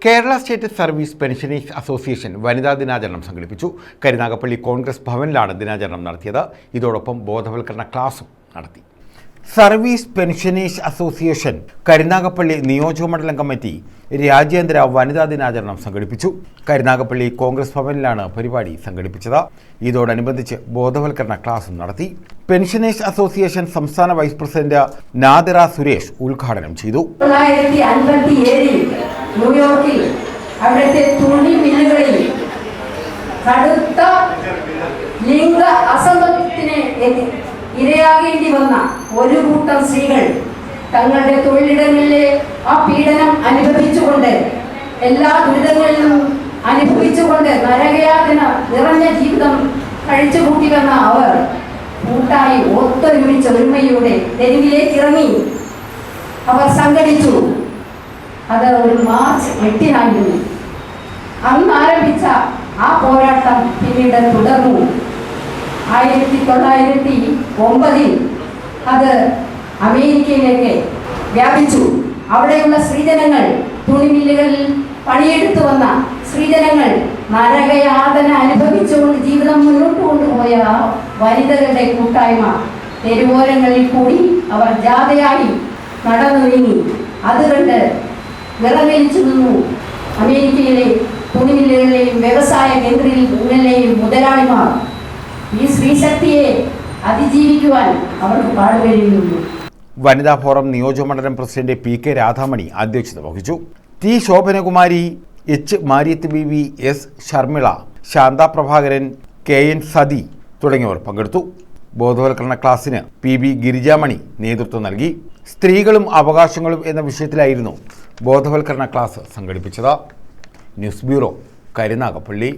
Kerala state service pensioners association വനിതാ ദിനാചരണം സംഘടിപ്പിച്ചു. കരുനാഗപ്പള്ളി കോൺഗ്രസ് ഭവനിലാണ് ദിനാചരണം നടത്തിയത്. ഇതോടൊപ്പം ബോധവൽക്കരണ ക്ലാസും നടത്തി. സർവീസ് പെൻഷനേഴ്സ് അസോസിയേഷൻ കരുനാഗപ്പള്ളി നിയോജകമണ്ഡലം കമ്മിറ്റി രാജ്യാന്തര വനിതാ ദിനാചരണം സംഘടിപ്പിച്ചു. കരുനാഗപ്പള്ളി കോൺഗ്രസ് ഭവനിലാണ് പരിപാടി സംഘടിപ്പിച്ചത്. ഇതോടനുബന്ധിച്ച് ബോധവൽക്കരണ ക്ലാസും നടത്തി. പെൻഷനേഴ്സ് അസോസിയേഷൻ സംസ്ഥാന വൈസ് പ്രസിഡന്റ് നാദിറ സുരേഷ് ഉദ്ഘാടനം ചെയ്തു. ന്യൂയോർക്കിൽ അവിടുത്തെ തുണി മില്ലുകളിൽ കടുത്ത ലിംഗ അസമത്വത്തിന് ഇരയാകേണ്ടി വന്ന ഒരു കൂട്ടം സ്ത്രീകൾ തങ്ങളുടെ തൊഴിലിടങ്ങളിലെ ആ പീഡനം അനുഭവിച്ചുകൊണ്ട് എല്ലാ ദുരിതങ്ങളിലും അനുഭവിച്ചുകൊണ്ട് നരകയാതന നിറഞ്ഞ ജീവിതം കഴിച്ചുകൂട്ടി വന്ന അവർ കൂട്ടായി ഒത്തൊരുമിച്ച ഒരുമയോടെ തെരുവിലേക്ക് ഇറങ്ങി. അവർ സംഘടിച്ചു. അത് ഒരു മാർച്ച് 8-നായിരുന്നു. അന്ന് ആരംഭിച്ച ആ പോരാട്ടം പിന്നീട് തുടർന്നു. 1909 അത് അമേരിക്കയിലേക്ക് വ്യാപിച്ചു. അവിടെയുള്ള സ്ത്രീജനങ്ങൾ, തുണിമില്ലുകളിൽ പണിയെടുത്തു വന്ന സ്ത്രീജനങ്ങൾ നരകയാതന അനുഭവിച്ചുകൊണ്ട് ജീവിതം മുന്നോട്ട് കൊണ്ടുപോയ വനിതകളുടെ കൂട്ടായ്മ തെരുവോരങ്ങളിൽ കൂടി അവർ ജാഥയായി നടന്നു നീങ്ങി. അതുകൊണ്ട് വിറങ്ങലിച്ചു നിന്നു. അമേരിക്കയിലെ തുണിമില്ലുകളിലെയും വ്യവസായ കേന്ദ്രങ്ങളിലെയും മുതലാളിമാർ ഈ സ്ത്രീശക്തിയെ അതിജീവിക്കുവാൻ അവർക്ക് പാടുകഴിയുന്നു. വനിതാ ഫോറം നിയോജകമണ്ഡലം പ്രസിഡന്റ് PK രാധാമണി അധ്യക്ഷത വഹിച്ചു. T ശോഭനകുമാരി, H മാരിയത്ത് ബീവി, S ശർമിള, ശാന്ത പ്രഭാകരൻ, KN സതി തുടങ്ങിയവർ പങ്കെടുത്തു. ബോധവൽക്കരണ ക്ലാസ്സിന് PB ഗിരിജാമണി നേതൃത്വം നൽകി. സ്ത്രീകളും അവകാശങ്ങളും എന്ന വിഷയത്തിലായിരുന്നു ബോധവൽക്കരണ ക്ലാസ് സംഘടിപ്പിച്ചത്. News bureau, Karunagappally.